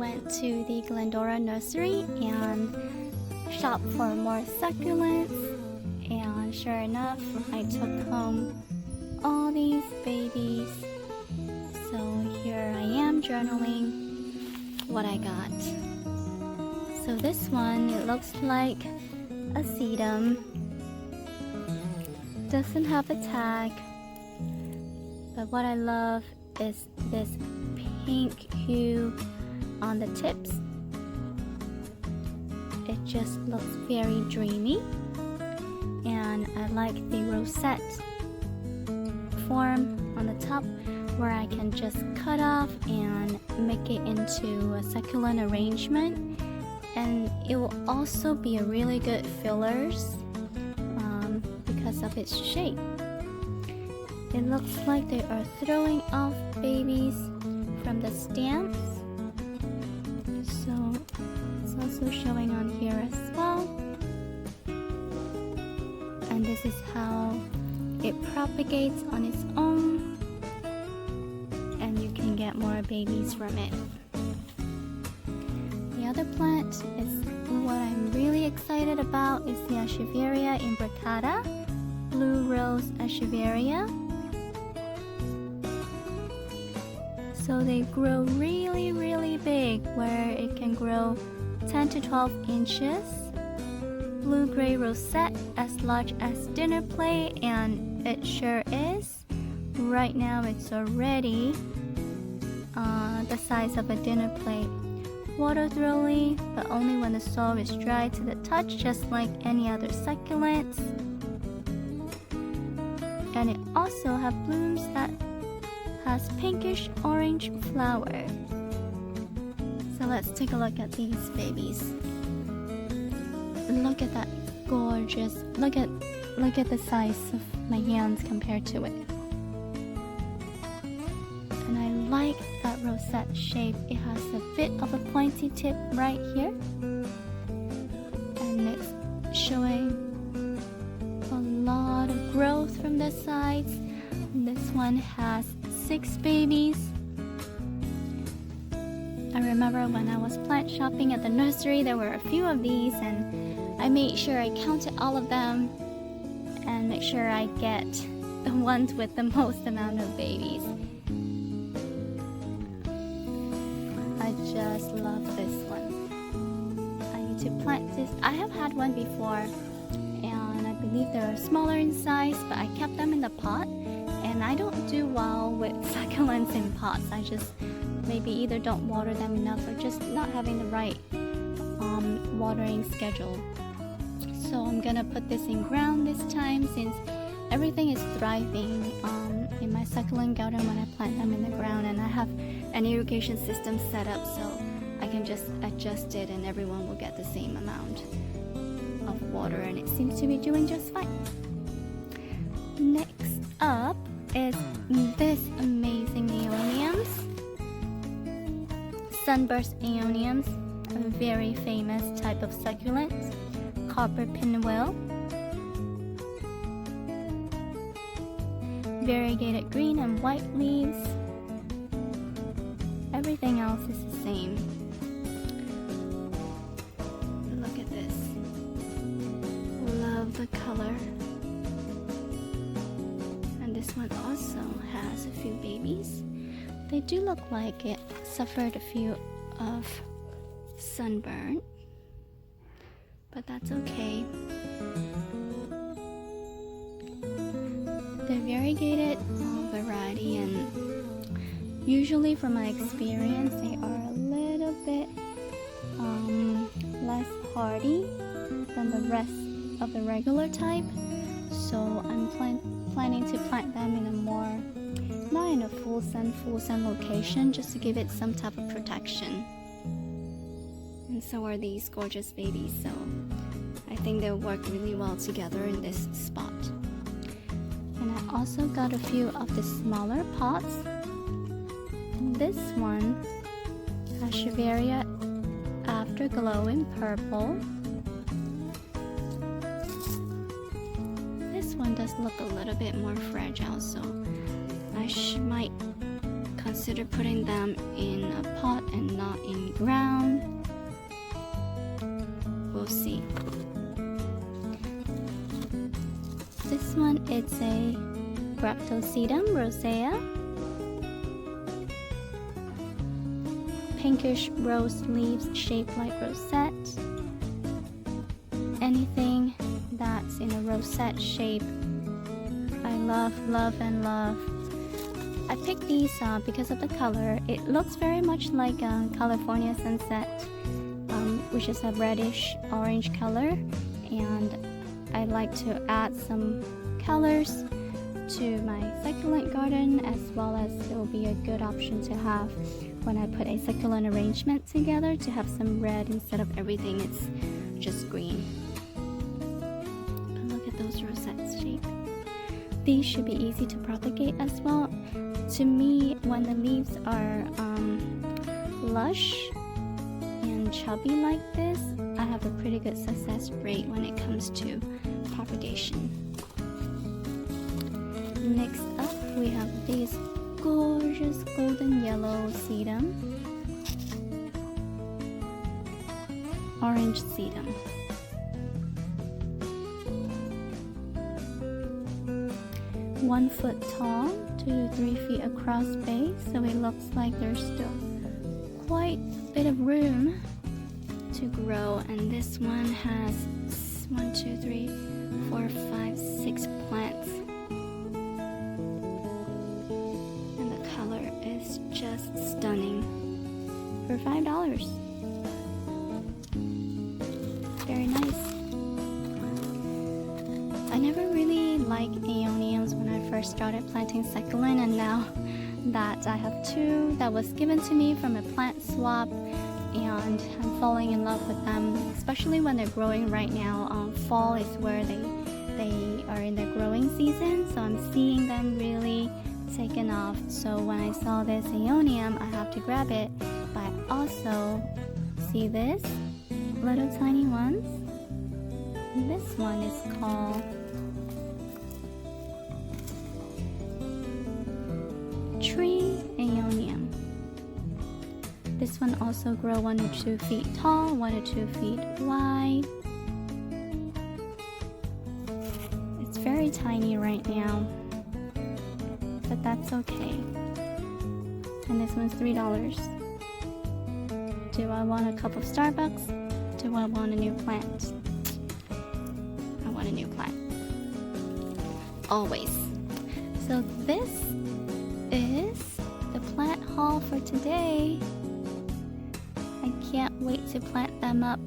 went to the Glendora nursery and shopped for more succulents, and sure enough, I took home all these babies. So here I am journaling what I got. So this one, it looks like a sedum. Doesn't have a tag, but what I love is this pink hue on the tips. It just looks very dreamy, and I like the rosette form on the top where I can just cut off and make it into a succulent arrangement, and it will also be a really good fillers because of its shape. It looks like they are throwing off babies from the stamps, so it's also showing on here as well. And this is how it propagates on its own, and you can get more babies from it. The other plant is what I'm really excited about, is the ECHEVERIA IMBRICATA, blue rose ECHEVERIA. So they grow really big, where it can grow 10 to 12 inches. Blue-gray rosette as large as dinner plate, and it sure is. Right now it's already the size of a dinner plate. Water thoroughly, but only when the soil is dry to the touch, just like any other succulents. And it also has blooms that has pinkish orange flower. So let's take a look at these babies. Look at that gorgeous, look at the size of my hands compared to it. And I like that rosette shape. It has a bit of a pointy tip right here, and it's showing a lot of growth from the sides. This one has 6 babies. I remember when I was plant shopping at the nursery, there were a few of these, and I made sure I counted all of them and make sure I get the ones with the most amount of babies. I just love this one. I need to plant this. I have had one before, and I believe they are smaller in size, but I kept them in the pot, and I don't do well with succulents in pots. I just maybe either don't water them enough or just not having the right watering schedule. So I'm gonna put this in ground this time, since everything is thriving in my succulent garden when I plant them in the ground, and I have an irrigation system set up, so I can just adjust it and everyone will get the same amount of water, and it seems to be doing just fine. Next up is this amazing AEONIUMs. Sunburst AEONIUMs, a very famous type of succulent. Copper pinwheel. Variegated green and white leaves. Everything else is the same. Look at this. Love the color. And this one also has a few babies. They do look like it suffered a few of sunburn, but that's okay. They're variegated variety, and usually from my experience they are a little bit less hardy than the rest of the regular type, so I'm planning to plant them in a more, not in a full sun location, just to give it some type of protection. And so are these gorgeous babies, so I think they'll work really well together in this spot. And I also got a few of the smaller pots. This one, ECHEVERIA Afterglow in purple. This one does look a little bit more fragile, so I might consider putting them in a pot and not in ground. It's a Bractosedum rosea. Pinkish rose leaves shaped like rosette. Anything that's in a rosette shape, I love, love, and love. I picked these because of the color. It looks very much like a California sunset, which is a reddish orange color, and I like to add some colors to my succulent garden, as well as it will be a good option to have when I put a succulent arrangement together, to have some red instead of everything it's just green. Look at those rosettes shape. These should be easy to propagate as well. To me, when the leaves are lush and chubby like this, I have a pretty good success rate when it comes to propagation. Next up, we have these gorgeous golden yellow sedum, orange sedum. One foot tall, 2 to 3 feet across base, so it looks like there's still quite a bit of room to grow. And this one has 1, 2, 3, 4, 5, 6 plants. And the color is just stunning for $5. Very nice. I never really liked AEONIUMs when I first started planting succulent, and now that I have 2 that was given to me from a plant swap, and I'm falling in love with them, especially when they're growing right now. Fall is where they are in their growing season, so I'm seeing them really taken off. So when I saw this AEONIUM, I have to grab it. But I also see this little tiny ones. This one is called Tree AEONIUM. This one also grow 1 or 2 feet tall, 1 or 2 feet wide. It's very tiny right now, but that's okay. And this one's $3. Do I want a cup of Starbucks? Do I want a new plant? I want a new plant. Always. So this is the plant haul for today. I can't wait to plant them up